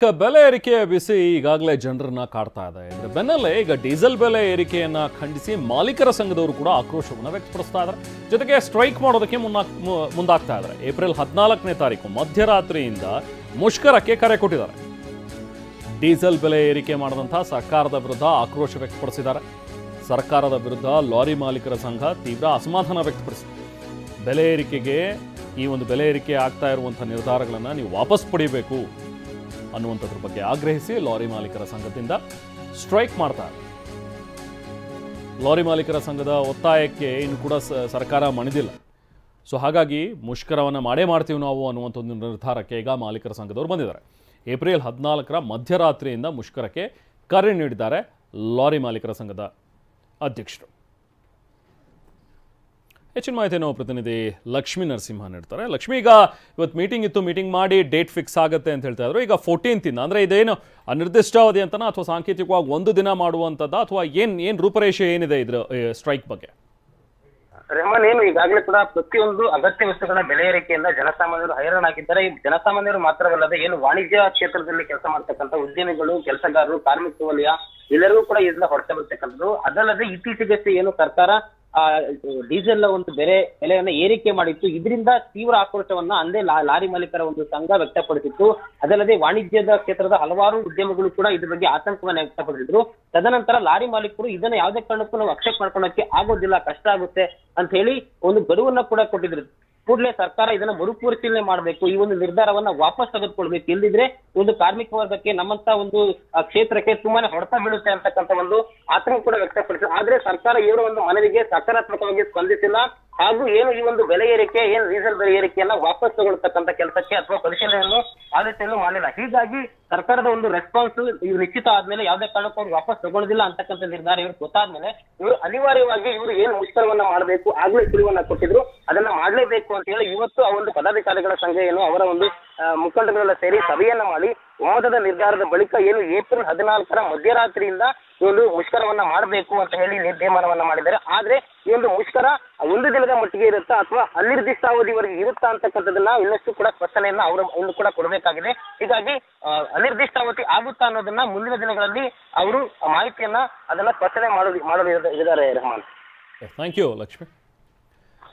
ಬೆಲೆ ಏರಿಕೆಯ ಬಿಸಿ ಈಗಾಗಲೇ ಜನರನ್ನ ಕಾಡ್ತಾ ಇದೆ. ಇದರ ಬೆನ್ನಲ್ಲೇ ಈಗ ಡೀಸೆಲ್ ಬೆಲೆ ಏರಿಕೆಯನ್ನ ಖಂಡಿಸಿ ಮಾಲೀಕರ ಸಂಘದವರು ಕೂಡ ಆಕ್ರೋಶವನ್ನು ವ್ಯಕ್ತಪಡಿಸ್ತಾ ಇದ್ದಾರೆ. ಜೊತೆಗೆ ಸ್ಟ್ರೈಕ್ ಮಾಡೋದಕ್ಕೆ ಮುಂದಾಗ್ತಾ ಇದ್ದಾರೆ. ಏಪ್ರಿಲ್ 14ನೇ ತಾರೀಕು ಮಧ್ಯರಾತ್ರಿಯಿಂದ ಮುಷ್ಕರಕ್ಕೆ ಕರೆ ಕೊಟ್ಟಿದ್ದಾರೆ. ಡೀಸೆಲ್ ಬೆಲೆ ಏರಿಕೆ ಮಾಡಿದಂತಹ ಸರ್ಕಾರದ ವಿರುದ್ಧ ಆಕ್ರೋಶ ವ್ಯಕ್ತಪಡಿಸಿದ್ದಾರೆ. ಸರ್ಕಾರದ ವಿರುದ್ಧ ಲಾರಿ ಮಾಲೀಕರ ಸಂಘ ತೀವ್ರ ಅಸಮಾಧಾನ ವ್ಯಕ್ತಪಡಿಸಿದೆ. ಬೆಲೆ ಏರಿಕೆಗೆ ಈ ಒಂದು ಬೆಲೆ ಏರಿಕೆ ಆಗ್ತಾ ಇರುವಂಥ ನಿರ್ಧಾರಗಳನ್ನು ನೀವು ವಾಪಸ್ ಪಡಿಬೇಕು ಅನ್ನುವಂಥದ್ರ ಬಗ್ಗೆ ಆಗ್ರಹಿಸಿ ಲಾರಿ ಮಾಲೀಕರ ಸಂಘದಿಂದ ಸ್ಟ್ರೈಕ್ ಮಾಡ್ತಾರೆ. ಲಾರಿ ಮಾಲೀಕರ ಸಂಘದ ಒತ್ತಾಯಕ್ಕೆ ಇನ್ನು ಕೂಡ ಸರ್ಕಾರ ಮಣಿದಿಲ್ಲ. ಸೊ ಹಾಗಾಗಿ ಮುಷ್ಕರವನ್ನು ಮಾಡ್ತೀವಿ ನಾವು ಅನ್ನುವಂಥ ಒಂದು ನಿರ್ಧಾರಕ್ಕೆ ಈಗ ಮಾಲೀಕರ ಸಂಘದವರು ಬಂದಿದ್ದಾರೆ. ಏಪ್ರಿಲ್ 14ರ ಮಧ್ಯರಾತ್ರಿಯಿಂದ ಮುಷ್ಕರಕ್ಕೆ ಕರೆ ನೀಡಿದ್ದಾರೆ ಲಾರಿ ಮಾಲೀಕರ ಸಂಘದ ಅಧ್ಯಕ್ಷರು. ಹೆಚ್ಚಿನ ಮಾಹಿತಿಯನ್ನು ಪ್ರತಿನಿಧಿ ಲಕ್ಷ್ಮೀ ನರಸಿಂಹ ನೀಡ್ತಾರೆ. ಲಕ್ಷ್ಮಿ, ಈಗ ಇವತ್ತು ಮೀಟಿಂಗ್ ಇತ್ತು, ಮೀಟಿಂಗ್ ಮಾಡಿ ಡೇಟ್ ಫಿಕ್ಸ್ ಆಗುತ್ತೆ ಅಂತ ಹೇಳ್ತಾ ಇದ್ರು. ಈಗ 14th ಅಂದರೆ ಇದೇನು ಅನಿರ್ದಿಷ್ಟಾವಧಿ ಅಂತನಾ ಅಥವಾ ಸಾಂಕೇತಿಕವಾಗಿ ಒಂದು ದಿನ ಮಾಡುವಂಥದ್ದು ಅಥವಾ ಏನು ರೂಪರೇಷೆ ಏನಿದೆ ಇದ್ರ ಸ್ಟ್ರೈಕ್ ಬಗ್ಗೆ? ರೆಹಮಾನ್, ಏನು ಈಗಾಗಲೇ ಕೂಡ ಪ್ರತಿಯೊಂದು ಅಗತ್ಯ ವಸ್ತುಗಳ ಬೆಲೆ ಏರಿಕೆಯಿಂದ ಜನಸಾಮಾನ್ಯರು ಹೈರಾಣಾಗಿದ್ದಾರೆ. ಈ ಜನಸಾಮಾನ್ಯರು ಮಾತ್ರವಲ್ಲದೆ ಏನು ವಾಣಿಜ್ಯ ಕ್ಷೇತ್ರದಲ್ಲಿ ಕೆಲಸ ಮಾಡ್ತಕ್ಕಂಥ ಉದ್ಯಮಿಗಳು, ಕೆಲಸಗಾರರು, ಕಾರ್ಮಿಕ ವಲಯ ಎಲ್ಲರಿಗೂ ಕೂಡ ಇದರಿಂದ ಹೊರಟ ಬರ್ತಕ್ಕಂಥದ್ದು. ಅದಲ್ಲದೆ ಇತ್ತೀಚೆಗೆ ಏನು ಸರ್ಕಾರ ಡೀಸೆಲ್ ಒಂದು ಬೆಲೆಯನ್ನ ಏರಿಕೆ ಮಾಡಿತ್ತು. ಇದರಿಂದ ತೀವ್ರ ಆಕ್ರೋಶವನ್ನ ಅಂದೇ ಲಾರಿ ಮಾಲೀಕರ ಒಂದು ಸಂಘ ವ್ಯಕ್ತಪಡಿಸಿತ್ತು. ಅದಲ್ಲದೆ ವಾಣಿಜ್ಯದ ಕ್ಷೇತ್ರದ ಹಲವಾರು ಉದ್ಯಮಗಳು ಕೂಡ ಇದ್ರ ಬಗ್ಗೆ ಆತಂಕವನ್ನ ವ್ಯಕ್ತಪಡಿಸಿದ್ರು. ತದನಂತರ ಲಾರಿ ಮಾಲೀಕರು ಇದನ್ನ ಯಾವುದೇ ಕಾರಣಕ್ಕೂ ನಾವು ಅಕ್ಸೆಪ್ಟ್ ಮಾಡ್ಕೊಳಕ್ಕೆ ಆಗೋದಿಲ್ಲ, ಕಷ್ಟ ಆಗುತ್ತೆ ಅಂತ ಹೇಳಿ ಒಂದು ಗಡುವನ್ನ ಕೂಡ ಕೊಟ್ಟಿದ್ರು. ಕೂಡಲೇ ಸರ್ಕಾರ ಇದನ್ನ ಮರುಪರಿಶೀಲನೆ ಮಾಡಬೇಕು, ಈ ಒಂದು ನಿರ್ಧಾರವನ್ನ ವಾಪಸ್ ತೆಗೆದುಕೊಳ್ಬೇಕು. ಇಲ್ಲದಿದ್ರೆ ಒಂದು ಕಾರ್ಮಿಕ ವರ್ಗಕ್ಕೆ, ನಮ್ಮಂತ ಒಂದು ಕ್ಷೇತ್ರಕ್ಕೆ ತುಂಬಾನೇ ಹೊಡೆತ ಬೀಳುತ್ತೆ ಅಂತಕ್ಕಂಥ ಒಂದು ಆತಂಕ ಕೂಡ ವ್ಯಕ್ತಪಡಿಸಿದೆ. ಆದ್ರೆ ಸರ್ಕಾರ ಇವರ ಒಂದು ಮನವಿಗೆ ಸಕಾರಾತ್ಮಕವಾಗಿ ಸ್ಪಂದಿಸಿಲ್ಲ. ಹಾಗೂ ಏನು ಈ ಒಂದು ಬೆಲೆ ಏರಿಕೆ, ಏನು ಡೀಸೆಲ್ ಬೆಲೆ ಏರಿಕೆಯನ್ನ ವಾಪಸ್ ತಗೊಳ್ತಕ್ಕಂಥ ಕೆಲಸಕ್ಕೆ ಅಥವಾ ಪರಿಶೀಲನೆಯನ್ನು ಆದೇಶವನ್ನು ಮಾಡಲಿಲ್ಲ. ಹೀಗಾಗಿ ಸರ್ಕಾರದ ಒಂದು ರೆಸ್ಪಾನ್ಸ್ ಇವ್ರು ನಿಶ್ಚಿತ ಆದ್ಮೇಲೆ ಯಾವುದೇ ಕಾರಣಕ್ಕೂ ಅವ್ರು ವಾಪಸ್ ತಗೊಳ್ಳೋದಿಲ್ಲ ಅಂತಕ್ಕಂಥ ನಿರ್ಧಾರ ಇವ್ರು ಗೊತ್ತಾದ್ಮೇಲೆ ಇವರು ಅನಿವಾರ್ಯವಾಗಿ ಇವರು ಏನು ಮುಷ್ಕರವನ್ನ ಮಾಡಬೇಕು, ಆಗ್ಲೇ ಸುಳಿವನ್ನ ಕೊಟ್ಟಿದ್ರು, ಅದನ್ನ ಮಾಡ್ಲೇಬೇಕು ಅಂತ ಹೇಳಿ ಇವತ್ತು ಆ ಒಂದು ಪದಾಧಿಕಾರಿಗಳ ಸಂಘ ಏನು ಅವರ ಒಂದು ಮುಖಂಡಗಳೆಲ್ಲ ಸೇರಿ ಸಭೆಯನ್ನ ಮಾಡಿ ಒಮ್ಮತದ ನಿರ್ಧಾರದ ಬಳಿಕ ಏನು ಏಪ್ರಿಲ್ 14ರ ಮಧ್ಯರಾತ್ರಿಯಿಂದ ಈ ಒಂದು ಮುಷ್ಕರವನ್ನ ಮಾಡಬೇಕು ಅಂತ ಹೇಳಿ ತೀರ್ಮಾನವನ್ನ ಮಾಡಿದ್ದಾರೆ. ಆದ್ರೆ ಈ ಒಂದು ಮುಷ್ಕರ ಒಂದು ದಿನದ ಮಟ್ಟಿಗೆ ಇರುತ್ತಾ ಅಥವಾ ಅನಿರ್ದಿಷ್ಟಾವಧಿವರೆಗೆ ಇರುತ್ತಾ ಅಂತಕ್ಕಂಥದ್ದನ್ನ ಇನ್ನಷ್ಟು ಕೂಡ ಸ್ಪಷ್ಟನೆಯನ್ನ ಅವರು ಇನ್ನು ಕೂಡ ಕೊಡಬೇಕಾಗಿದೆ. ಹೀಗಾಗಿ ಅನಿರ್ದಿಷ್ಟಾವಧಿ ಆಗುತ್ತಾ ಅನ್ನೋದನ್ನ ಮುಂದಿನ ದಿನಗಳಲ್ಲಿ ಅವರು ಮಾಹಿತಿಯನ್ನ ಅದನ್ನ ಸ್ಪಷ್ಟನೆ ಮಾಡಲು ಇದ್ದಾರೆ. Rehman, thank you Lakshmi.